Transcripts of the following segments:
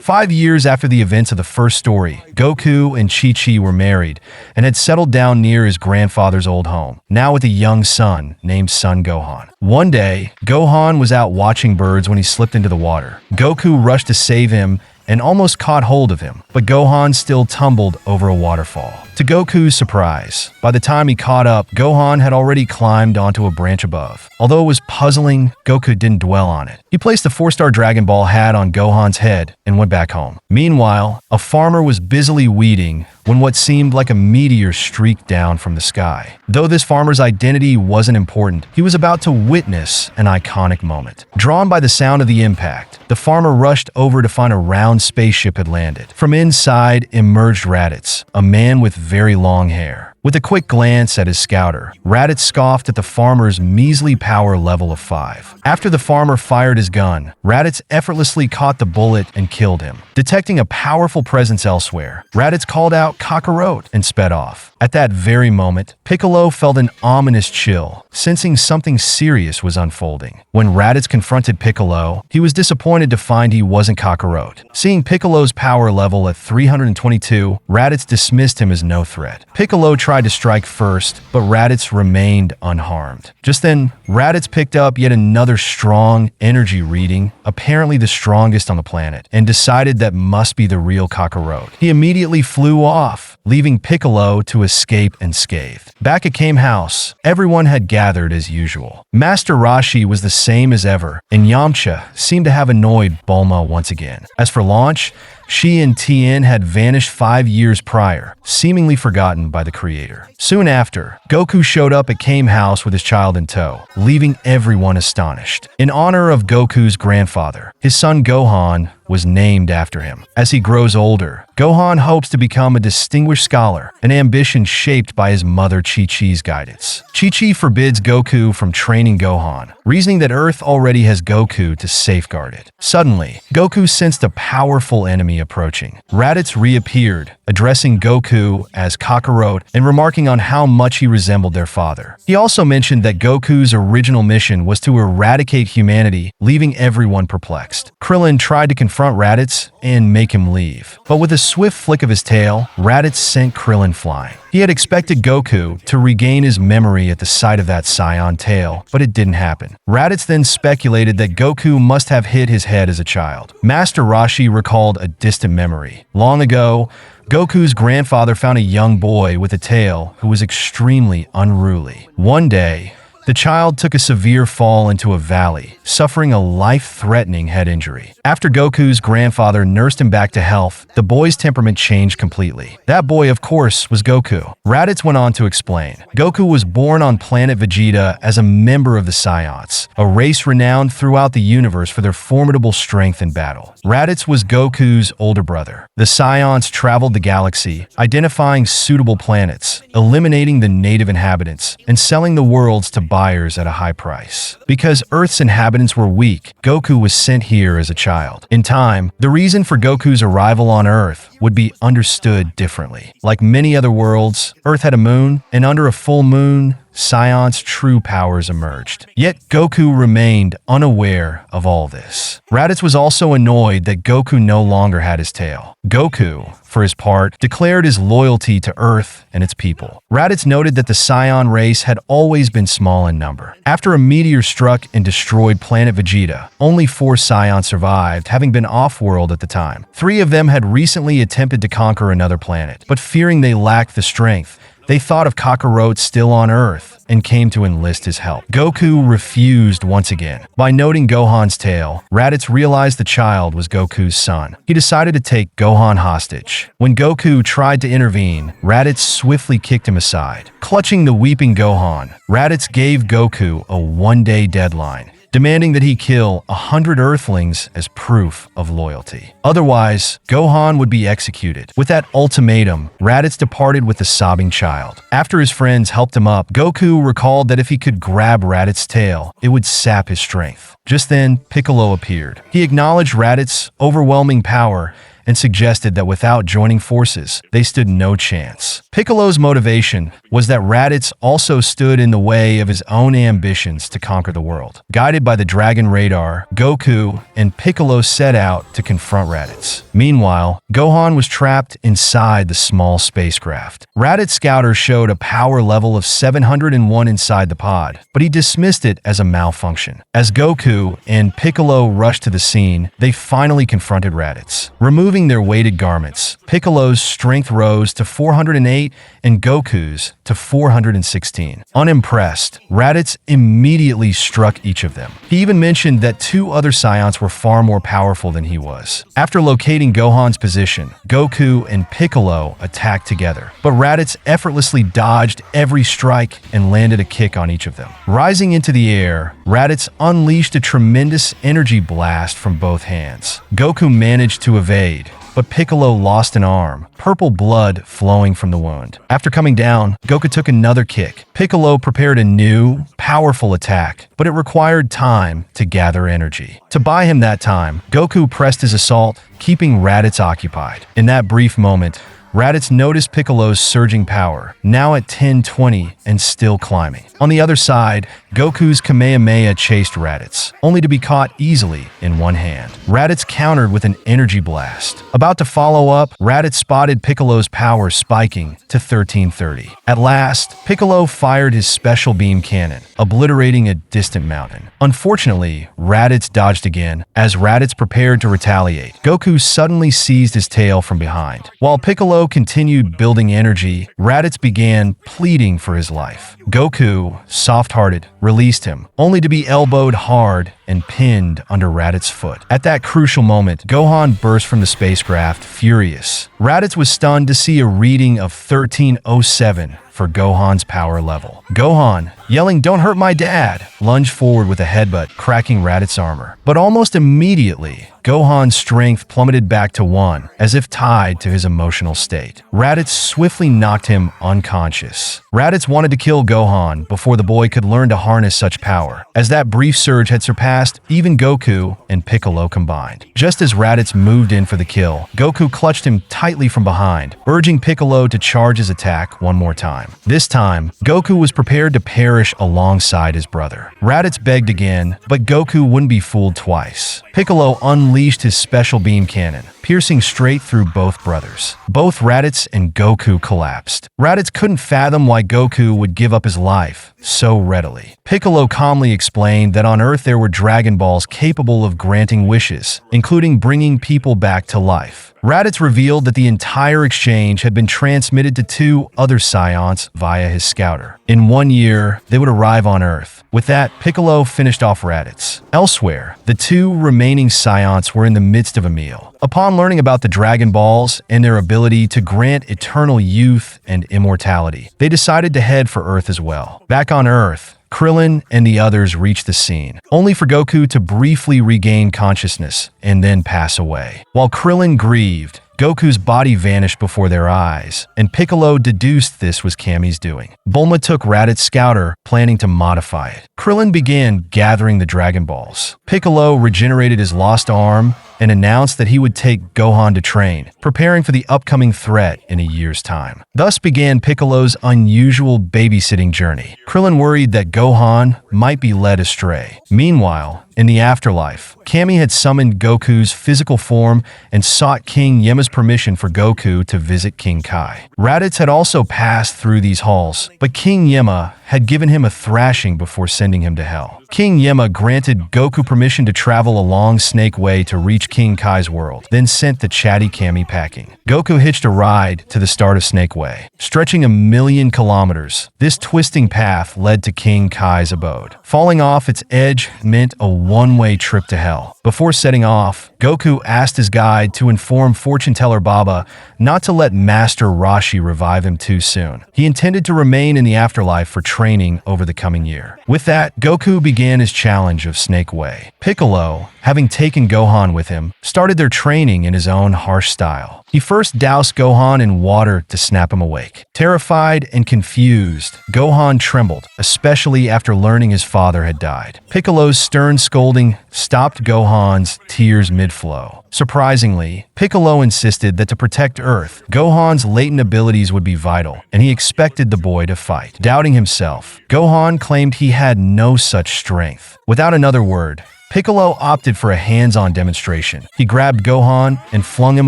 5 years after the events of the first story, Goku and Chi-Chi were married and had settled down near his grandfather's old home, now with a young son named Son Gohan. One day, Gohan was out watching birds when he slipped into the water. Goku rushed to save him and almost caught hold of him, but Gohan still tumbled over a waterfall. To Goku's surprise, by the time he caught up, Gohan had already climbed onto a branch above. Although it was puzzling, Goku didn't dwell on it. He placed the 4-star Dragon Ball hat on Gohan's head and went back home. Meanwhile, a farmer was busily weeding when what seemed like a meteor streaked down from the sky. Though this farmer's identity wasn't important, he was about to witness an iconic moment. Drawn by the sound of the impact, the farmer rushed over to find a round spaceship had landed. From inside emerged Raditz, a man with very long hair. With a quick glance at his scouter, Raditz scoffed at the farmer's measly power level of 5. After the farmer fired his gun, Raditz effortlessly caught the bullet and killed him. Detecting a powerful presence elsewhere, Raditz called out Kakarot and sped off. At that very moment, Piccolo felt an ominous chill, sensing something serious was unfolding. When Raditz confronted Piccolo, he was disappointed to find he wasn't Kakarot. Seeing Piccolo's power level at 322, Raditz dismissed him as no threat. Piccolo tried to strike first, but Raditz remained unharmed. Just then, Raditz picked up yet another strong energy reading, apparently the strongest on the planet, and decided that must be the real Kakarot. He immediately flew off, leaving Piccolo to escape unscathed. Back at Kame House, everyone had gathered as usual. Master Roshi was the same as ever, and Yamcha seemed to have annoyed Bulma once again. As for Launch, she and Tien had vanished 5 years prior, seemingly forgotten by the creator. Soon after, Goku showed up at Kame House with his child in tow, leaving everyone astonished. In honor of Goku's grandfather, his son Gohan was named after him. As he grows older, Gohan hopes to become a distinguished scholar, an ambition shaped by his mother Chi-Chi's guidance. Chi-Chi forbids Goku from training Gohan, reasoning that Earth already has Goku to safeguard it. Suddenly, Goku sensed a powerful enemy approaching. Raditz reappeared, addressing Goku as Kakarot and remarking on how much he resembled their father. He also mentioned that Goku's original mission was to eradicate humanity, leaving everyone perplexed. Krillin tried to confront Raditz and make him leave, but with a swift flick of his tail, Raditz sent Krillin flying. He had expected Goku to regain his memory at the sight of that scion tail, but it didn't happen. Raditz then speculated that Goku must have hit his head as a child. Master Roshi recalled a distant memory. Long ago, Goku's grandfather found a young boy with a tail who was extremely unruly. One day, the child took a severe fall into a valley, suffering a life-threatening head injury. After Goku's grandfather nursed him back to health, the boy's temperament changed completely. That boy, of course, was Goku. Raditz went on to explain. Goku was born on planet Vegeta as a member of the Scions, a race renowned throughout the universe for their formidable strength in battle. Raditz was Goku's older brother. The Scions traveled the galaxy, identifying suitable planets, eliminating the native inhabitants, and selling the worlds to buyers at a high price. Because Earth's inhabitants were weak, Goku was sent here as a child. In time, the reason for Goku's arrival on Earth would be understood differently. Like many other worlds, Earth had a moon, and under a full moon, Scion's true powers emerged. Yet Goku remained unaware of all this. Raditz was also annoyed that Goku no longer had his tail. Goku, for his part, declared his loyalty to Earth and its people. Raditz noted that the Scion race had always been small in number. After a meteor struck and destroyed planet Vegeta, only 4 Scions survived, having been off-world at the time. 3 of them had recently attempted to conquer another planet, but fearing they lacked the strength, they thought of Kakarot still on Earth and came to enlist his help. Goku refused once again. By noting Gohan's tail, Raditz realized the child was Goku's son. He decided to take Gohan hostage. When Goku tried to intervene, Raditz swiftly kicked him aside. Clutching the weeping Gohan, Raditz gave Goku a 1-day deadline, demanding that he kill 100 Earthlings as proof of loyalty. Otherwise, Gohan would be executed. With that ultimatum, Raditz departed with the sobbing child. After his friends helped him up, Goku recalled that if he could grab Raditz's tail, it would sap his strength. Just then, Piccolo appeared. He acknowledged Raditz's overwhelming power and suggested that without joining forces, they stood no chance. Piccolo's motivation was that Raditz also stood in the way of his own ambitions to conquer the world. Guided by the dragon radar, Goku and Piccolo set out to confront Raditz. Meanwhile, Gohan was trapped inside the small spacecraft. Raditz scouter showed a power level of 701 inside the pod, but he dismissed it as a malfunction. As Goku and Piccolo rushed to the scene, they finally confronted Raditz. Removing their weighted garments, Piccolo's strength rose to 408 and Goku's to 416. Unimpressed, Raditz immediately struck each of them. He even mentioned that two other Scions were far more powerful than he was. After locating Gohan's position, Goku and Piccolo attacked together, but Raditz effortlessly dodged every strike and landed a kick on each of them. Rising into the air, Raditz unleashed a tremendous energy blast from both hands. Goku managed to evade, but Piccolo lost an arm, purple blood flowing from the wound. After coming down, Goku took another kick. Piccolo prepared a new, powerful attack, but it required time to gather energy. To buy him that time, Goku pressed his assault, keeping Raditz occupied. In that brief moment, Raditz noticed Piccolo's surging power, now at 1020 and still climbing. On the other side, Goku's Kamehameha chased Raditz, only to be caught easily in one hand. Raditz countered with an energy blast. About to follow up, Raditz spotted Piccolo's power spiking to 1330. At last, Piccolo fired his special beam cannon, obliterating a distant mountain. Unfortunately, Raditz dodged again. As Raditz prepared to retaliate, Goku suddenly seized his tail from behind. While Piccolo continued building energy, Raditz began pleading for his life. Goku, soft-hearted, released him, only to be elbowed hard and pinned under Raditz's foot. At that crucial moment, Gohan burst from the spacecraft, furious. Raditz was stunned to see a reading of 1307 for Gohan's power level. Gohan, yelling, "Don't hurt my dad," lunged forward with a headbutt, cracking Raditz's armor. But almost immediately, Gohan's strength plummeted back to 1, as if tied to his emotional state. Raditz swiftly knocked him unconscious. Raditz wanted to kill Gohan before the boy could learn to harness such power, as that brief surge had surpassed even Goku and Piccolo combined. Just as Raditz moved in for the kill, Goku clutched him tightly from behind, urging Piccolo to charge his attack one more time. This time, Goku was prepared to perish alongside his brother. Raditz begged again, but Goku wouldn't be fooled twice. Piccolo unleashed his special beam cannon, piercing straight through both brothers. Both Raditz and Goku collapsed. Raditz couldn't fathom why Goku would give up his life so readily. Piccolo calmly explained that on Earth there were Dragon Balls capable of granting wishes, including bringing people back to life. Raditz revealed that the entire exchange had been transmitted to two other Scions via his scouter. In 1 year, they would arrive on Earth. With that, Piccolo finished off Raditz. Elsewhere, the two remaining Scions were in the midst of a meal. Upon learning about the Dragon Balls and their ability to grant eternal youth and immortality, they decided to head for Earth as well. Back on Earth, Krillin and the others reached the scene, only for Goku to briefly regain consciousness and then pass away. While Krillin grieved, Goku's body vanished before their eyes, and Piccolo deduced this was Kami's doing. Bulma took Raditz's scouter, planning to modify it. Krillin began gathering the Dragon Balls. Piccolo regenerated his lost arm and announced that he would take Gohan to train, preparing for the upcoming threat in a year's time. Thus began Piccolo's unusual babysitting journey. Krillin worried that Gohan might be led astray. Meanwhile, in the afterlife, Kami had summoned Goku's physical form and sought King Yema's permission for Goku to visit King Kai. Raditz had also passed through these halls, but King Yema had given him a thrashing before sending him to hell. King Yema granted Goku permission to travel along Snake Way to reach King Kai's world, then sent the chatty Kami packing. Goku hitched a ride to the start of Snake Way. Stretching 1,000,000 kilometers, this twisting path led to King Kai's abode. Falling off its edge meant a one-way trip to hell. Before setting off, Goku asked his guide to inform fortune teller Baba not to let Master Roshi revive him too soon. He intended to remain in the afterlife for training over the coming year. With that, Goku began his challenge of Snake Way. Piccolo, having taken Gohan with him, started their training in his own harsh style. He first doused Gohan in water to snap him awake. Terrified and confused, Gohan trembled, especially after learning his father had died. Piccolo's stern scolding stopped Gohan's tears mid-flow. Surprisingly, Piccolo insisted that to protect Earth, Gohan's latent abilities would be vital, and he expected the boy to fight. Doubting himself, Gohan claimed he had no such strength. Without another word, Piccolo opted for a hands-on demonstration. He grabbed Gohan and flung him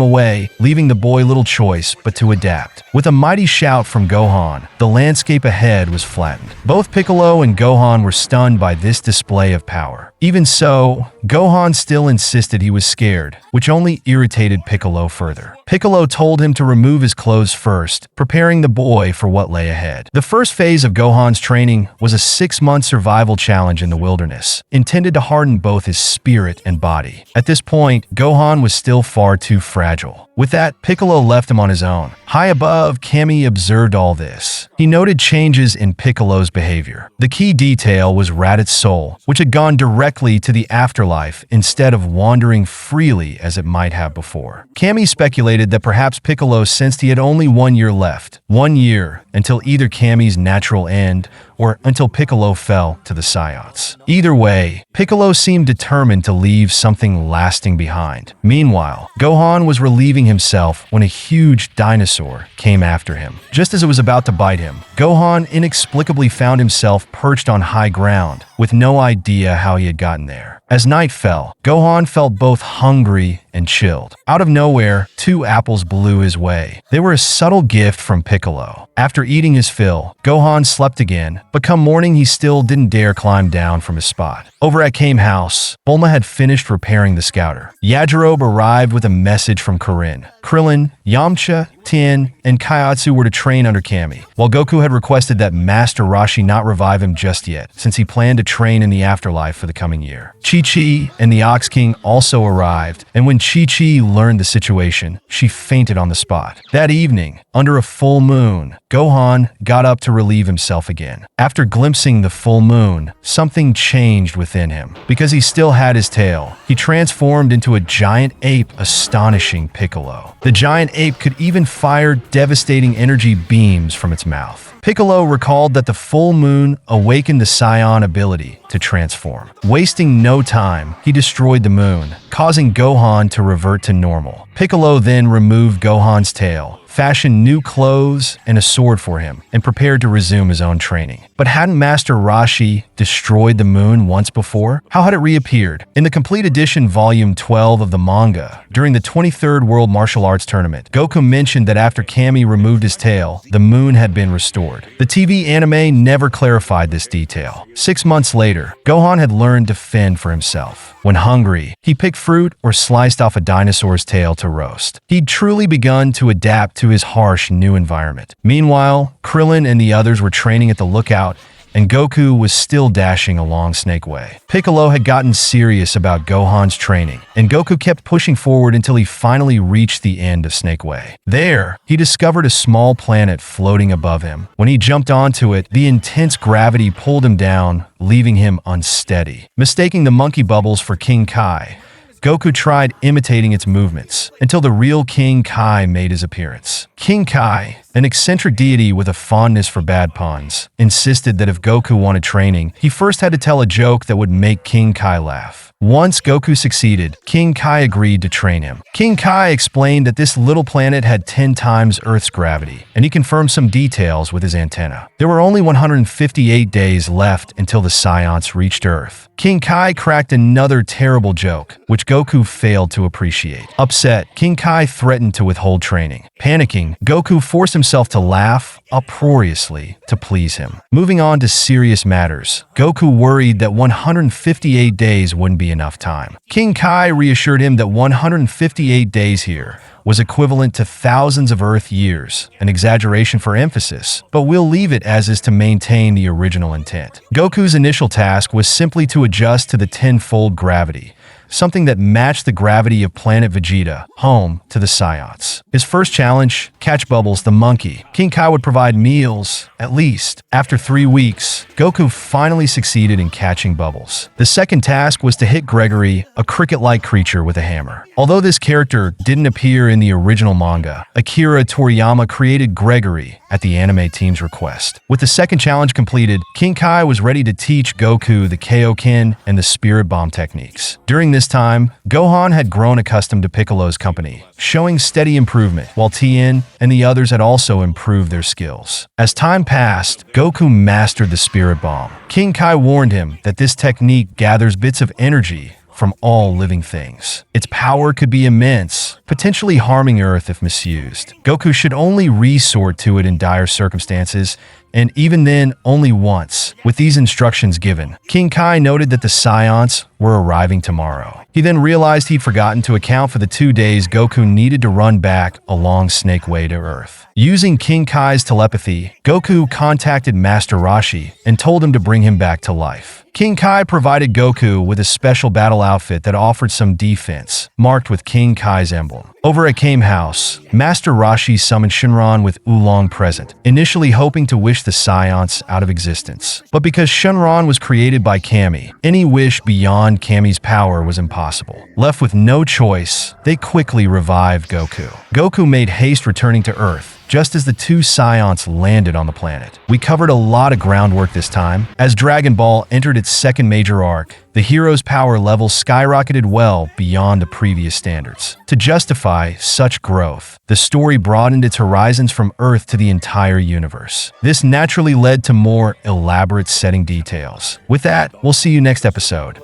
away, leaving the boy little choice but to adapt. With a mighty shout from Gohan, the landscape ahead was flattened. Both Piccolo and Gohan were stunned by this display of power. Even so, Gohan still insisted he was scared, which only irritated Piccolo further. Piccolo told him to remove his clothes first, preparing the boy for what lay ahead. The first phase of Gohan's training was a 6-month survival challenge in the wilderness, intended to harden both his spirit and body. At this point, Gohan was still far too fragile. With that, Piccolo left him on his own. High above, Kami observed all this. He noted changes in Piccolo's behavior. The key detail was Raditz's soul, which had gone directly to the afterlife instead of wandering freely as it might have before. Kami speculated that perhaps Piccolo sensed he had only 1 year left. 1 year until either Kami's natural end or until Piccolo fell to the Saiyans. Either way, Piccolo seemed determined to leave something lasting behind. Meanwhile, Gohan was relieving himself when a huge dinosaur came after him. Just as it was about to bite him, Gohan inexplicably found himself perched on high ground, with no idea how he had gotten there. As night fell, Gohan felt both hungry and chilled. Out of nowhere, 2 apples blew his way. They were a subtle gift from Piccolo. After eating his fill, Gohan slept again, but come morning he still didn't dare climb down from his spot. Over at Kame's house, Bulma had finished repairing the scouter. Yajirobe arrived with a message from Krillin. Yamcha, Tien, and Kaiatsu were to train under Kami, while Goku had requested that Master Roshi not revive him just yet, since he planned to train in the afterlife for the coming year. Chi-Chi and the Ox King also arrived, and when Chi-Chi learned the situation, she fainted on the spot. That evening, under a full moon, Gohan got up to relieve himself again. After glimpsing the full moon, something changed within him. Because he still had his tail, he transformed into a giant ape, astonishing Piccolo. The giant ape could even fire devastating energy beams from its mouth. Piccolo recalled that the full moon awakened the Saiyan ability to transform. Wasting no time, he destroyed the moon, causing Gohan to revert to normal. Piccolo then removed Gohan's tail, fashioned new clothes and a sword for him, and prepared to resume his own training. But hadn't Master Roshi destroyed the moon once before? How had it reappeared? In the complete edition volume 12 of the manga, during the 23rd World Martial Arts Tournament, Goku mentioned that after Kami removed his tail, the moon had been restored. The TV anime never clarified this detail. 6 months later, Gohan had learned to fend for himself. When hungry, he picked fruit or sliced off a dinosaur's tail to roast. He'd truly begun to adapt to his harsh new environment. Meanwhile, Krillin and the others were training at the lookout, and Goku was still dashing along Snake Way. Piccolo had gotten serious about Gohan's training, and Goku kept pushing forward until he finally reached the end of Snake Way. There, he discovered a small planet floating above him. When he jumped onto it, the intense gravity pulled him down, leaving him unsteady. Mistaking the monkey bubbles for King Kai, Goku tried imitating its movements until the real King Kai made his appearance. King Kai, an eccentric deity with a fondness for bad puns, insisted that if Goku wanted training, he first had to tell a joke that would make King Kai laugh. Once Goku succeeded, King Kai agreed to train him. King Kai explained that this little planet had 10 times Earth's gravity, and he confirmed some details with his antenna. There were only 158 days left until the Saiyans reached Earth. King Kai cracked another terrible joke, which Goku failed to appreciate. Upset, King Kai threatened to withhold training. Panicking, Goku forced himself to laugh uproariously to please him. Moving on to serious matters, Goku worried that 158 days wouldn't be enough time. King Kai reassured him that 158 days here was equivalent to thousands of Earth years, an exaggeration for emphasis, but we'll leave it as is to maintain the original intent. Goku's initial task was simply to adjust to the tenfold gravity, something that matched the gravity of planet Vegeta, home to the Saiyans. His first challenge, catch Bubbles the monkey. King Kai would provide meals, at least. After 3 weeks, Goku finally succeeded in catching Bubbles. The second task was to hit Gregory, a cricket-like creature, with a hammer. Although this character didn't appear in the original manga, Akira Toriyama created Gregory at the anime team's request. With the second challenge completed, King Kai was ready to teach Goku the Kaioken and the Spirit Bomb techniques. During this time, Gohan had grown accustomed to Piccolo's company, showing steady improvement, while Tien and the others had also improved their skills. As time passed, Goku mastered the Spirit Bomb. King Kai warned him that this technique gathers bits of energy from all living things. Its power could be immense, potentially harming Earth if misused. Goku should only resort to it in dire circumstances, and even then, only once. With these instructions given, King Kai noted that the Saiyans were arriving tomorrow. He then realized he'd forgotten to account for the 2 days Goku needed to run back a long snake way to Earth. Using King Kai's telepathy, Goku contacted Master Roshi and told him to bring him back to life. King Kai provided Goku with a special battle outfit that offered some defense, marked with King Kai's emblem. Over at Kame House, Master Roshi summoned Shenron with Oolong present, initially hoping to wish the Saiyans out of existence. But because Shenron was created by Kami, any wish beyond Kami's power was impossible. Left with no choice, they quickly revived Goku. Goku made haste returning to Earth, just as the 2 Saiyans landed on the planet. We covered a lot of groundwork this time. As Dragon Ball entered its second major arc, the hero's power level skyrocketed well beyond the previous standards. To justify such growth, the story broadened its horizons from Earth to the entire universe. This naturally led to more elaborate setting details. With that, we'll see you next episode.